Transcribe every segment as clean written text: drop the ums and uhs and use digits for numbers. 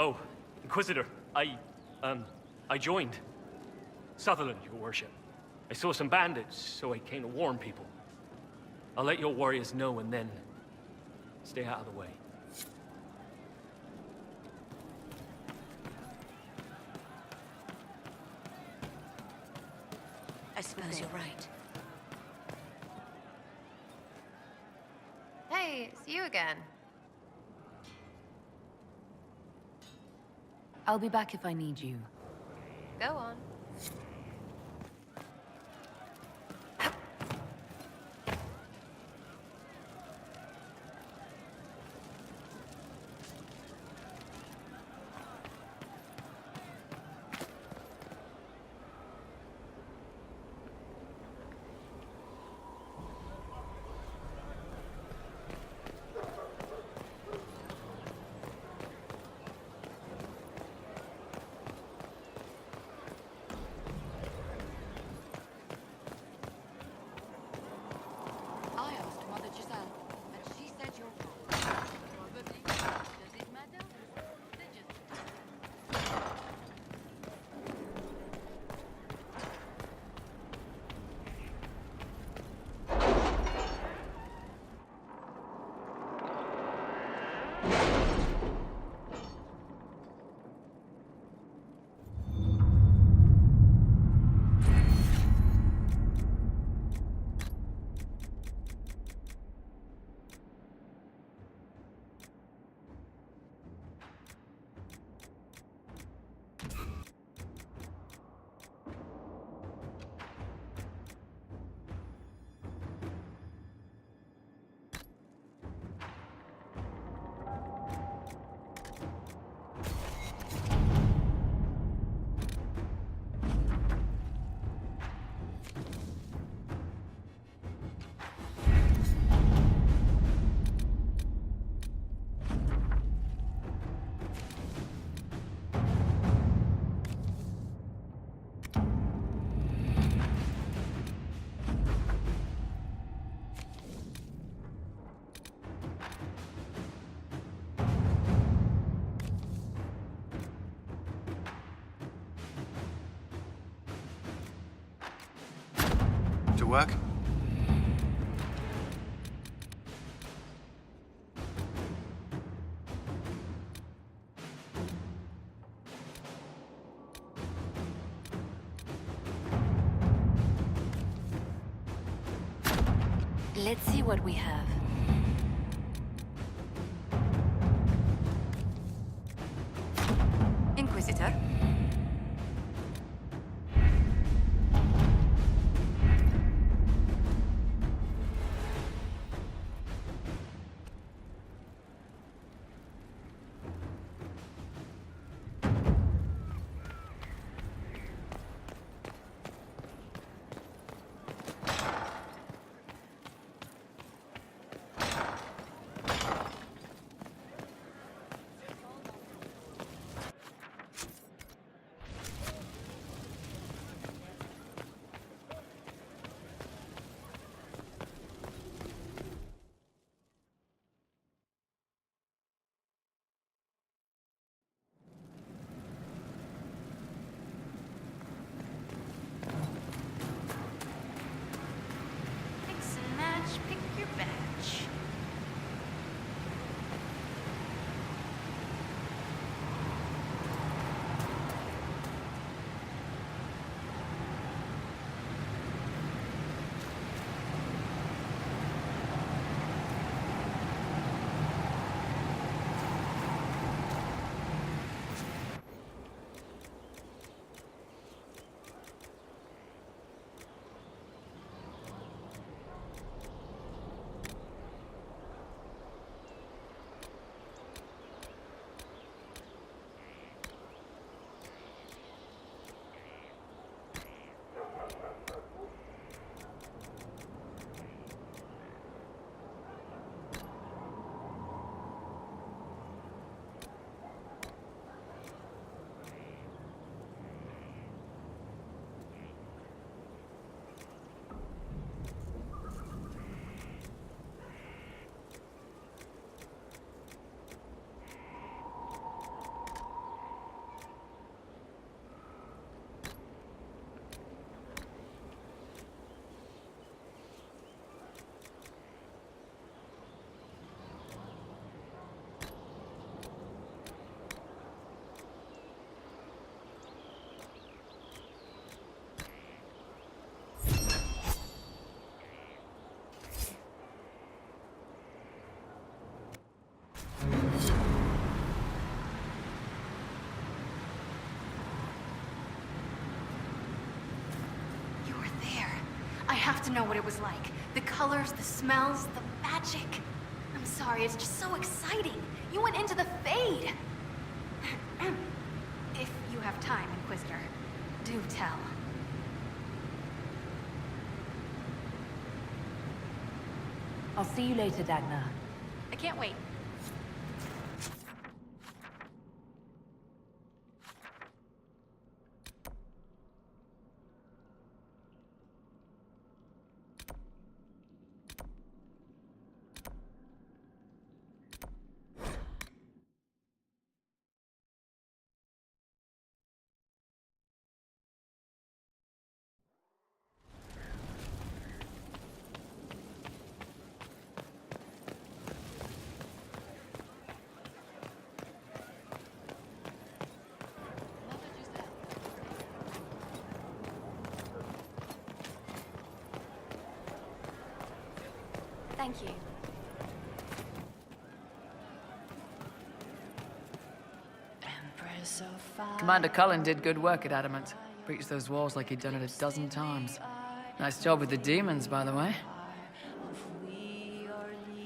Oh, Inquisitor, I joined. Sutherland, your worship. I saw some bandits, so I came to warn people. I'll let your warriors know and then stay out of the way. I suppose you're right. Hey, it's you again. I'll be back if I need you. Go on. I asked Mother Giselle, and she said you're wrong. Probably. Does it matter? They just... To work? Let's see what we have. Inquisitor? I have to know what it was like. The colors, the smells, the magic. I'm sorry, it's just so exciting. You went into the Fade. If you have time, Inquisitor, do tell. I'll see you later, Dagna. I can't wait. Mother Giselle. Thank you. Commander Cullen did good work at Adamant. Breached those walls like he'd done it a dozen times. Nice job with the demons, by the way.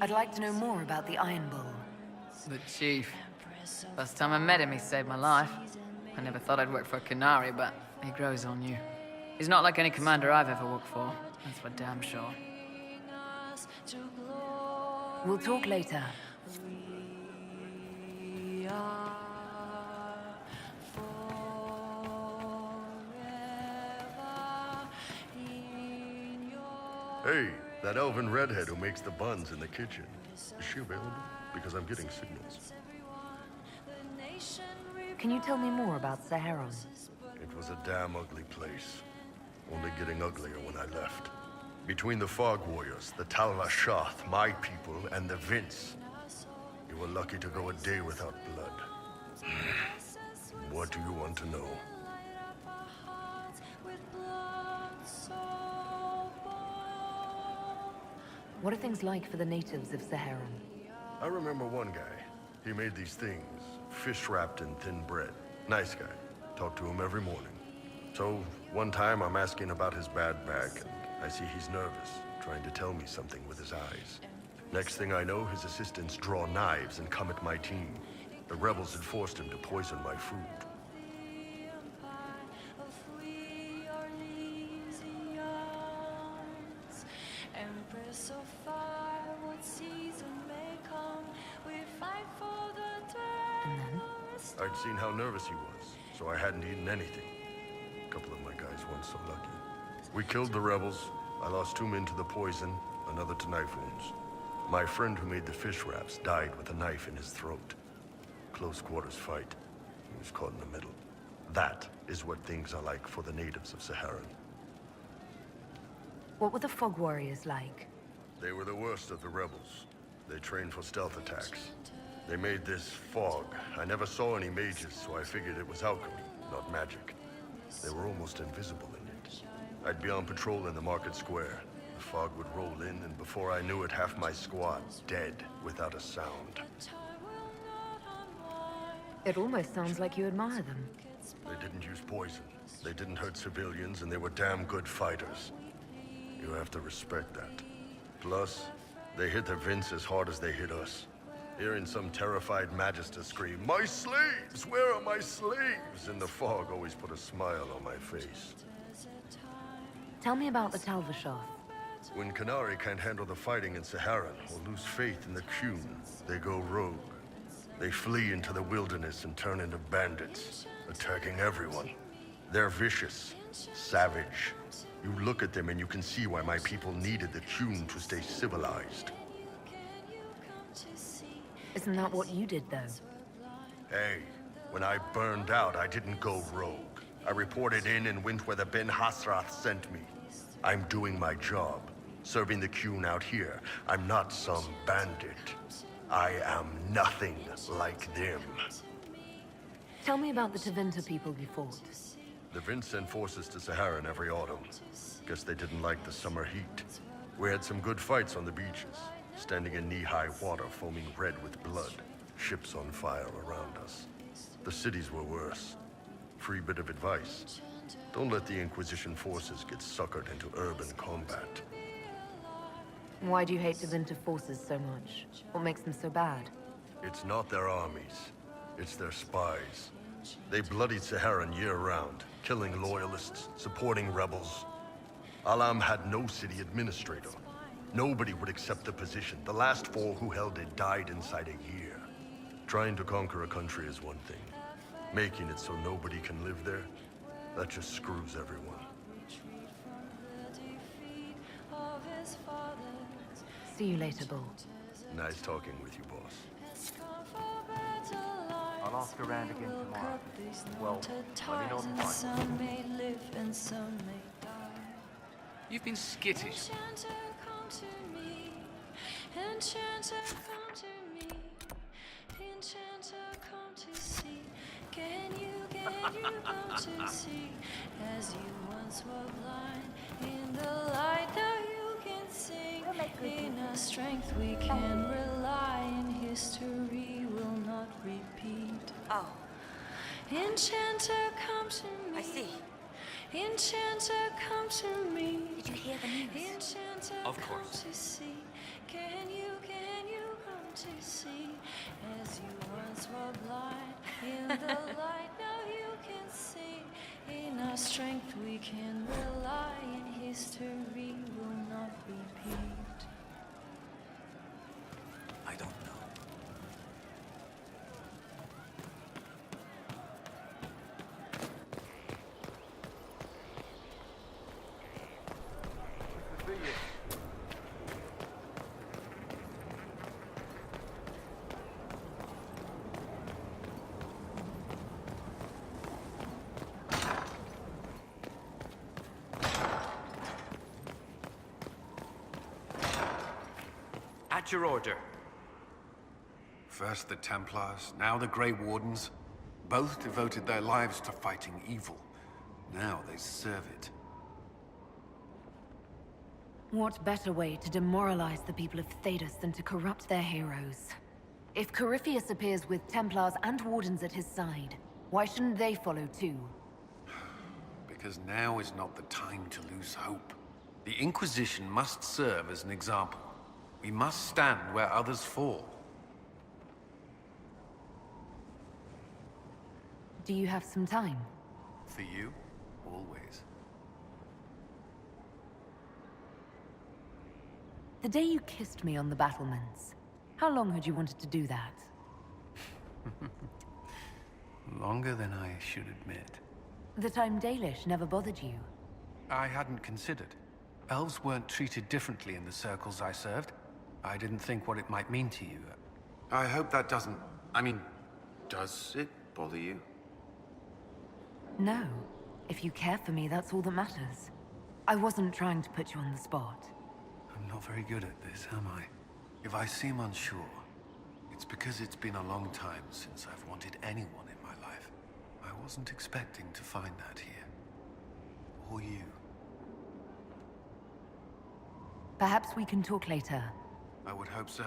I'd like to know more about the Iron Bull. The Chief. First time I met him, he saved my life. I never thought I'd work for a Canary, but he grows on you. He's not like any commander I've ever worked for. That's for damn sure. We'll talk later. Hey, that elven redhead who makes the buns in the kitchen. Is she available? Because I'm getting signals. Can you tell me more about Saharon? It was a damn ugly place. Only getting uglier when I left. Between the Fog Warriors, the Talva Shoth, my people, and the Vince. You were lucky to go a day without blood. What do you want to know? What are things like for the natives of Saharon? I remember one guy. He made these things, fish wrapped in thin bread. Nice guy. Talked to him every morning. So, one time I'm asking about his bad back, and I see he's nervous, trying to tell me something with his eyes. Next thing I know, his assistants draw knives and come at my team. The rebels had forced him to poison my food. And then? I'd seen how nervous he was, so I hadn't eaten anything. A couple of my guys weren't so lucky. We killed the rebels. I lost 2 men to the poison, another to knife wounds. My friend who made the fish wraps died with a knife in his throat. Close quarters fight. He was caught in the middle. That is what things are like for the natives of Saharan. What were the Fog Warriors like? They were the worst of the rebels. They trained for stealth attacks. They made this fog. I never saw any mages, so I figured it was alchemy, not magic. They were almost invisible in it. I'd be on patrol in the market square. The fog would roll in, and before I knew it, half my squad dead without a sound. It almost sounds like you admire them. They didn't use poison. They didn't hurt civilians, and they were damn good fighters. You have to respect that. Plus, they hit the Vince as hard as they hit us. Hearing some terrified Magister scream, "My slaves! Where are my slaves?" in the fog always put a smile on my face. Tell me about the Talva Shoth. When Canary can't handle the fighting in Saharan or lose faith in the Qun, they go rogue. They flee into the wilderness and turn into bandits, attacking everyone. They're vicious, savage. You look at them and you can see why my people needed the Qun to stay civilized. Isn't that what you did, though? Hey, when I burned out, I didn't go rogue. I reported in and went where the Ben Hasrath sent me. I'm doing my job, serving the Qun out here. I'm not some bandit. I am nothing like them. Tell me about the Tevinter people you fought. The Vince sent forces to Saharan every autumn. Guess they didn't like the summer heat. We had some good fights on the beaches, standing in knee-high water foaming red with blood, ships on fire around us. The cities were worse. Free bit of advice. Don't let the Inquisition forces get suckered into urban combat. Why do you hate Tevinter forces so much? What makes them so bad? It's not their armies. It's their spies. They bloodied Saharan year-round, killing loyalists, supporting rebels. Alam had no city administrator. Nobody would accept the position. The last 4 who held it died inside a year. Trying to conquer a country is one thing. Making it so nobody can live there, that just screws everyone. See you later, Bull. Nice talking with you, boss. I'll ask around again tomorrow. Well, let me know if I'm fine. You've been skittish. As you once were blind in the light, now you can sing. In our strength we can rely, and history will not repeat. Oh, Enchanter, come to me. I see. Enchanter, come to me. Did you hear the news? Enchanter, Of come course. to see. Can you come to see? As you once were blind in the light, now you can see. In our strength we can rely, and history will not repeat. I don't know. At your order. First the Templars, now the Grey Wardens. Both devoted their lives to fighting evil. Now they serve it. What better way to demoralize the people of Thedas than to corrupt their heroes? If Corypheus appears with Templars and Wardens at his side, why shouldn't they follow too? Because now is not the time to lose hope. The Inquisition must serve as an example. We must stand where others fall. Do you have some time? For you, always. The day you kissed me on the battlements, how long had you wanted to do that? Longer than I should admit. The time Dalish never bothered you. I hadn't considered. Elves weren't treated differently in the circles I served. I didn't think what it might mean to you. I hope that doesn't... I mean, does it bother you? No. If you care for me, that's all that matters. I wasn't trying to put you on the spot. I'm not very good at this, am I? If I seem unsure, it's because it's been a long time since I've wanted anyone in my life. I wasn't expecting to find that here. Or you. Perhaps we can talk later. I would hope so.